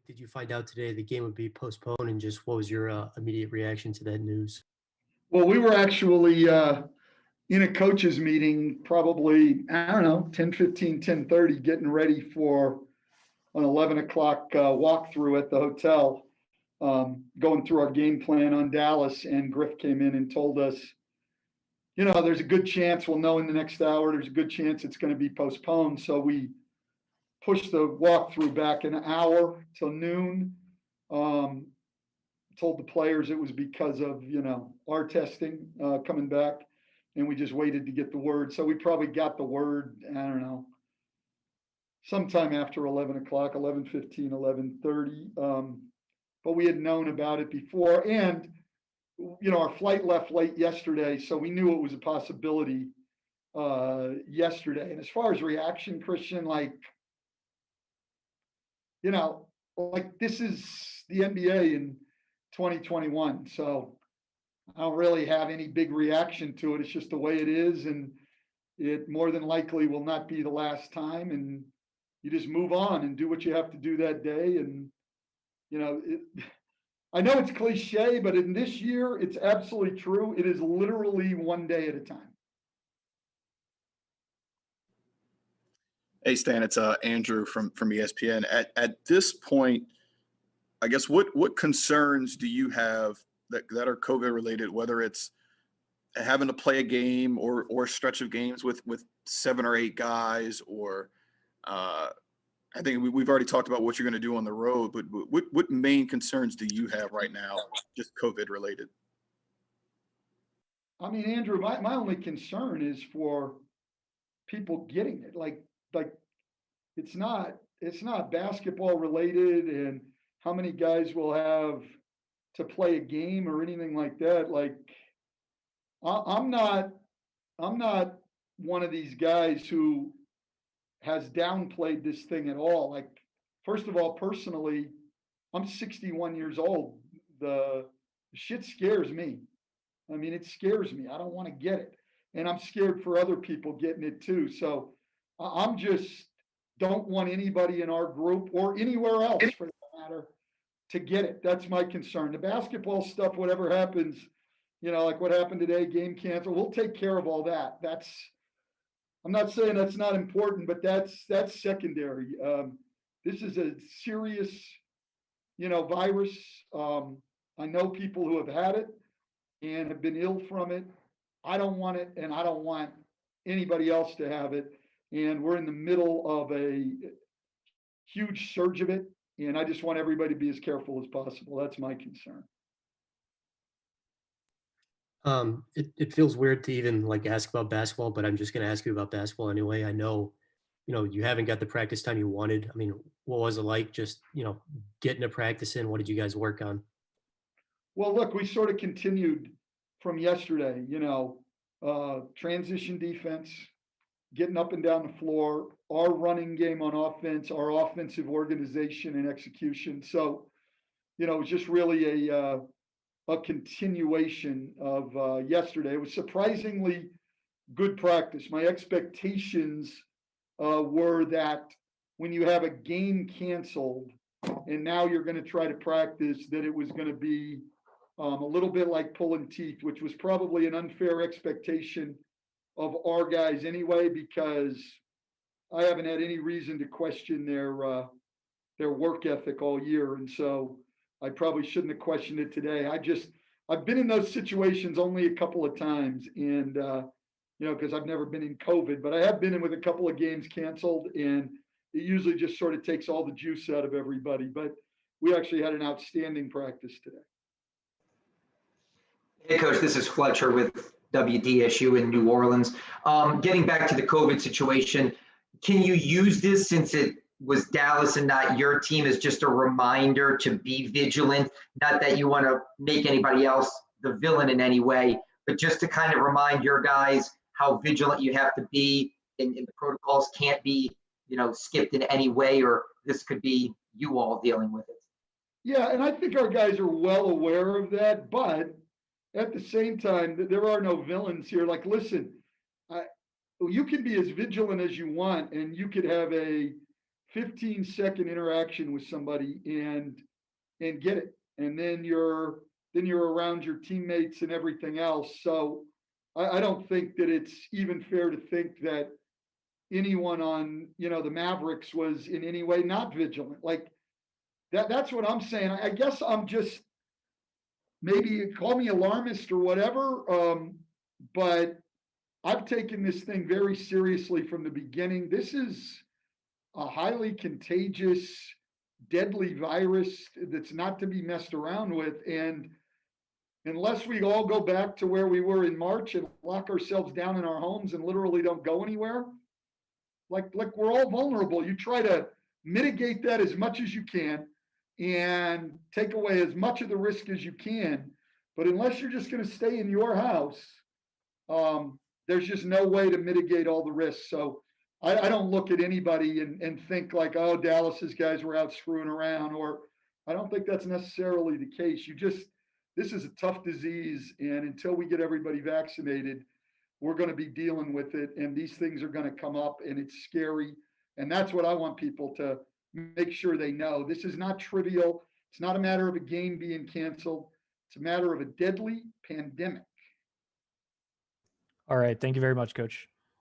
Did you find out today the game would be postponed, and just what was your immediate reaction to that news? Well, we were actually in a coaches meeting, probably, I don't know, 10:15, 10:30, getting ready for an 11 o'clock walkthrough at the hotel, going through our game plan on Dallas. And Griff came in and told us, there's a good chance we'll know in the next hour. There's a good chance it's going to be postponed. So we pushed the walkthrough back an hour till noon. Told the players it was because of, our testing coming back, and we just waited to get the word. So we probably got the word, I don't know, sometime after 11 o'clock, 11:15, 11:30. But we had known about it before. And, our flight left late yesterday, so we knew it was a possibility yesterday. And as far as reaction, Christian, this is the NBA in 2021. So I don't really have any big reaction to it. It's just the way it is. And it more than likely will not be the last time. And you just move on and do what you have to do that day. And, I know it's cliche, but in this year, it's absolutely true. It is literally one day at a time. Hey, Stan, it's Andrew from ESPN. At this point, I guess what concerns do you have that are COVID related, whether it's having to play a game or a stretch of games with 7 or 8 guys, or I think we've already talked about what you're going to do on the road, but what main concerns do you have right now, just COVID related? I mean, Andrew, my only concern is for people getting it. Like it's not basketball related and how many guys will have to play a game or anything like that. I'm not one of these guys who has downplayed this thing at all. First of all, personally, I'm 61 years old. The shit scares me. I mean, it scares me. I don't want to get it. And I'm scared for other people getting it too. So I'm just don't want anybody in our group or anywhere else for that matter to get it. That's my concern. The basketball stuff, whatever happens, like what happened today, game canceled, we'll take care of all that. I'm not saying that's not important, but that's secondary. This is a serious, virus. I know people who have had it and have been ill from it. I don't want it, and I don't want anybody else to have it. And we're in the middle of a huge surge of it, and I just want everybody to be as careful as possible. That's my concern. It feels weird to even ask about basketball, but I'm just going to ask you about basketball anyway. I know, you haven't got the practice time you wanted. I mean, what was it like just, getting to practice in? What did you guys work on? Well, look, we sort of continued from yesterday, transition defense, getting up and down the floor, our running game on offense, our offensive organization and execution. So, it was just really a continuation of yesterday. It was surprisingly good practice. My expectations were that when you have a game canceled and now you're going to try to practice, that it was going to be a little bit like pulling teeth, which was probably an unfair expectation of our guys anyway, because I haven't had any reason to question their work ethic all year. And so I probably shouldn't have questioned it today. I've been in those situations only a couple of times, and because I've never been in COVID, but I have been in with a couple of games canceled, and it usually just sort of takes all the juice out of everybody. But we actually had an outstanding practice today. Hey, Coach, this is Fletcher with WDSU in New Orleans. Getting back to the COVID situation, can you use this, since it was Dallas and not your team, as just a reminder to be vigilant? Not that you want to make anybody else the villain in any way, but just to kind of remind your guys how vigilant you have to be, and the protocols can't be, skipped in any way, or this could be you all dealing with it. Yeah, and I think our guys are well aware of that, but at the same time, there are no villains here. Listen, you can be as vigilant as you want, and you could have a 15-second interaction with somebody and get it. And then you're around your teammates and everything else. So I don't think that it's even fair to think that anyone on, the Mavericks was in any way not vigilant. Like that's what I'm saying. I guess I'm just, maybe call me alarmist or whatever. But I've taken this thing very seriously from the beginning. This is a highly contagious, deadly virus that's not to be messed around with. And unless we all go back to where we were in March and lock ourselves down in our homes and literally don't go anywhere, like we're all vulnerable. You try to mitigate that as much as you can and take away as much of the risk as you can. But unless you're just going to stay in your house, there's just no way to mitigate all the risks. So I don't look at anybody and think like, oh, Dallas's guys were out screwing around, or I don't think that's necessarily the case. This is a tough disease. And until we get everybody vaccinated, we're going to be dealing with it. And these things are going to come up and it's scary. And that's what I want people to make sure they know. This is not trivial. It's not a matter of a game being canceled. It's a matter of a deadly pandemic. All right. Thank you very much, Coach.